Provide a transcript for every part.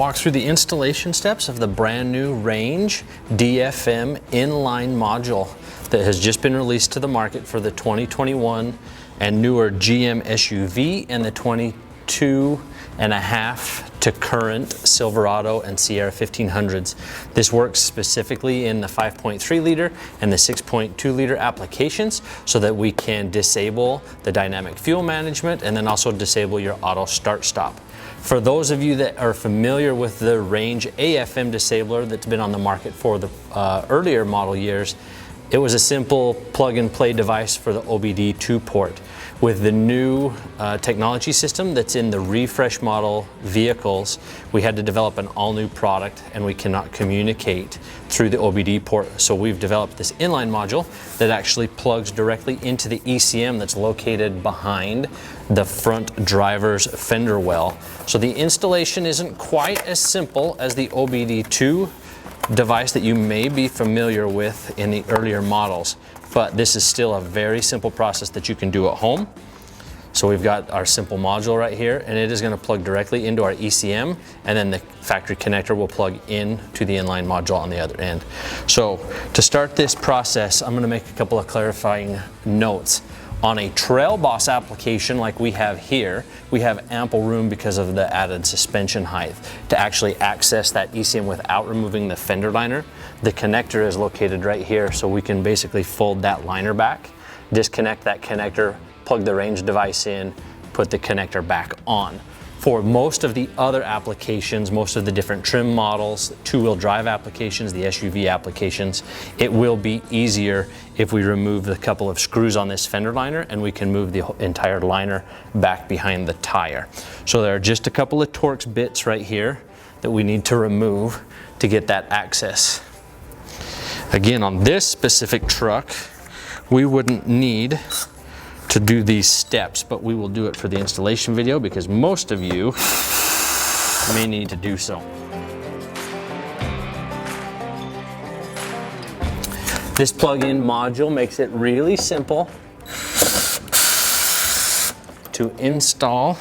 walk through the installation steps of the brand new Range DFM inline module that has just been released to the market for the 2021 and newer GM SUV and the 22.5 to current Silverado and Sierra 1500s. This works specifically in the 5.3 liter and the 6.2 liter applications so that we can disable the dynamic fuel management and then also disable your auto start stop. For those of you that are familiar with the Range AFM disabler that's been on the market for the earlier model years, it was a simple plug and play device for the OBD2 port. With the new technology system that's in the refresh model vehicles, we had to develop an all new product and we cannot communicate through the OBD port. So we've developed this inline module that actually plugs directly into the ECM that's located behind the front driver's fender well. So the installation isn't quite as simple as the OBD2 device that you may be familiar with in the earlier models, but this is still a very simple process that you can do at home. So we've got our simple module right here, and it is going to plug directly into our ECM, and then the factory connector will plug in to the inline module on the other end. So to start this process, I'm going to make a couple of clarifying notes. On a Trail Boss application like we have here, we have ample room because of the added suspension height to actually access that ECM without removing the fender liner. The connector is located right here, so we can basically fold that liner back, disconnect that connector, plug the Range device in, put the connector back on. For most of the other applications, most of the different trim models, two-wheel drive applications, the SUV applications, it will be easier if we remove the couple of screws on this fender liner and we can move the entire liner back behind the tire. So there are just a couple of Torx bits right here that we need to remove to get that access. Again, on this specific truck, we wouldn't need to do these steps, but we will do it for the installation video because most of you may need to do so. This plug-in module makes it really simple to install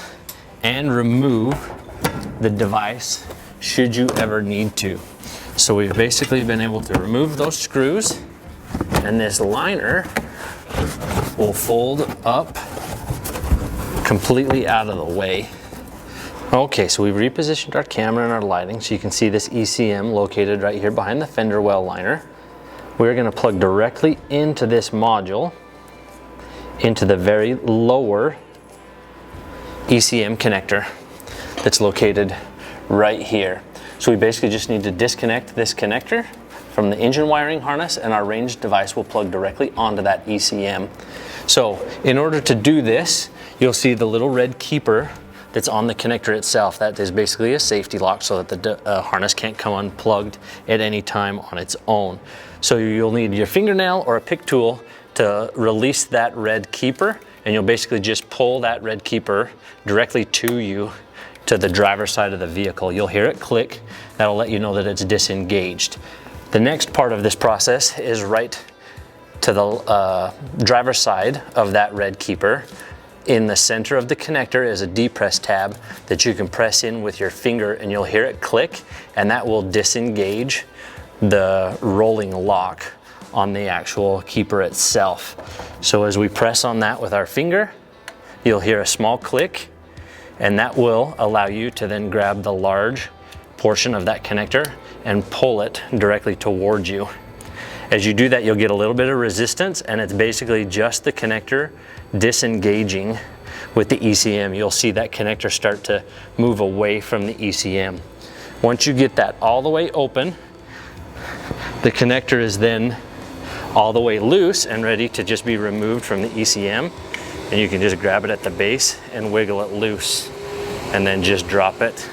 and remove the device should you ever need to. So we've basically been able to remove those screws, and this liner will fold up completely out of the way. Okay, so we've repositioned our camera and our lighting so you can see this ECM located right here behind the fender well liner. We're going to plug directly into this module, into the very lower ECM connector that's located right here. So we basically just need to disconnect this connector from the engine wiring harness, and our Range device will plug directly onto that ECM. So in order to do this, you'll see the little red keeper that's on the connector itself. That is basically a safety lock so that the harness can't come unplugged at any time on its own. So you'll need your fingernail or a pick tool to release that red keeper, and you'll basically just pull that red keeper directly to you to the driver's side of the vehicle. You'll hear it click. That'll let you know that it's disengaged. The next part of this process is right to the driver's side of that red keeper. In the center of the connector is a depress tab that you can press in with your finger, and you'll hear it click, and that will disengage the rolling lock on the actual keeper itself. So as we press on that with our finger, you'll hear a small click, and that will allow you to then grab the large portion of that connector and pull it directly towards you. As you do that, you'll get a little bit of resistance, and it's basically just the connector disengaging with the ECM. You'll see that connector start to move away from the ECM. Once you get that all the way open, the connector is then all the way loose and ready to just be removed from the ECM, and you can just grab it at the base and wiggle it loose and then just drop it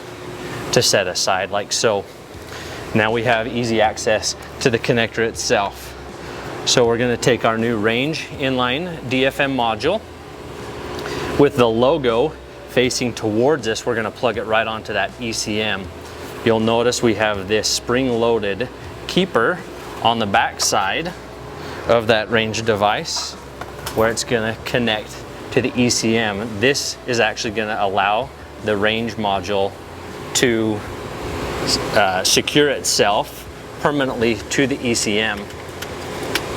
to set aside like so. Now we have easy access to the connector itself. So we're going to take our new Range inline DFM module with the logo facing towards us. We're going to plug it right onto that ECM. You'll notice we have this spring-loaded keeper on the back side of that Range device where it's going to connect to the ECM. This is actually going to allow the Range module to secure itself permanently to the ECM.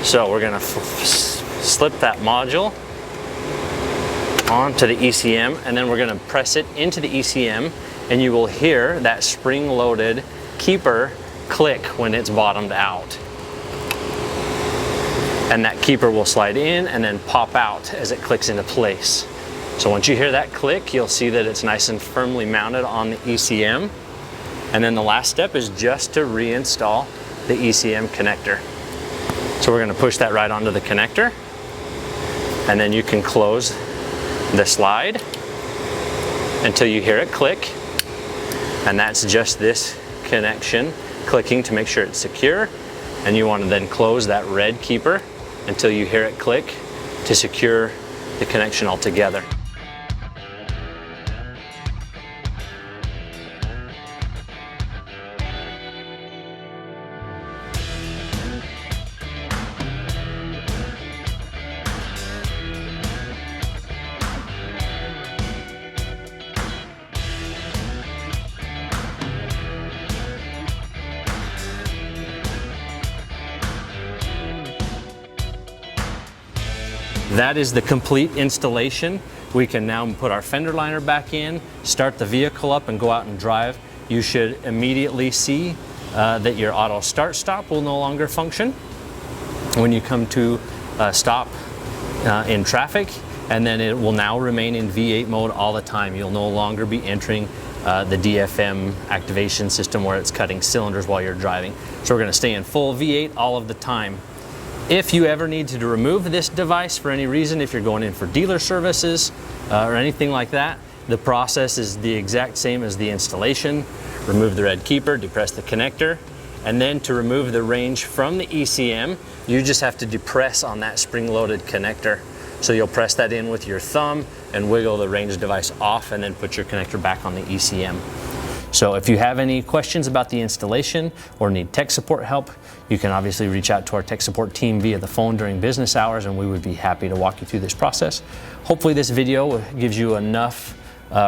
So we're going to slip that module onto the ECM, and then we're going to press it into the ECM, and you will hear that spring-loaded keeper click when it's bottomed out. And that keeper will slide in and then pop out as it clicks into place. So once you hear that click, you'll see that it's nice and firmly mounted on the ECM. And then the last step is just to reinstall the ECM connector. So we're going to push that right onto the connector, and then you can close the slide until you hear it click. And that's just this connection clicking to make sure it's secure. And you want to then close that red keeper until you hear it click to secure the connection altogether. That is the complete installation. We can now put our fender liner back in, start the vehicle up, and go out and drive. You should immediately see that your auto start-stop will no longer function when you come to stop in traffic, and then it will now remain in V8 mode all the time. You'll no longer be entering the DFM activation system where it's cutting cylinders while you're driving. So we're going to stay in full V8 all of the time. If you ever need to remove this device for any reason, if you're going in for dealer services or anything like that, the process is the exact same as the installation. Remove the red keeper, depress the connector, and then to remove the range from the ECM, you just have to depress on that spring-loaded connector. So you'll press that in with your thumb and wiggle the range device off, and then put your connector back on the ECM. So if you have any questions about the installation or need tech support help, you can obviously reach out to our tech support team via the phone during business hours, and we would be happy to walk you through this process. Hopefully this video gives you enough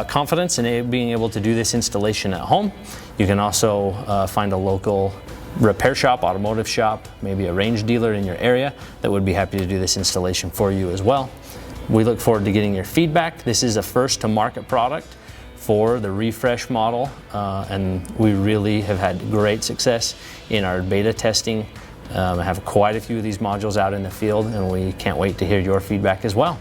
confidence in being able to do this installation at home. You can also find a local repair shop, automotive shop, maybe a Range dealer in your area that would be happy to do this installation for you as well. We look forward to getting your feedback. This is a first to market product for the refresh model, and we really have had great success in our beta testing. I have quite a few of these modules out in the field, and we can't wait to hear your feedback as well.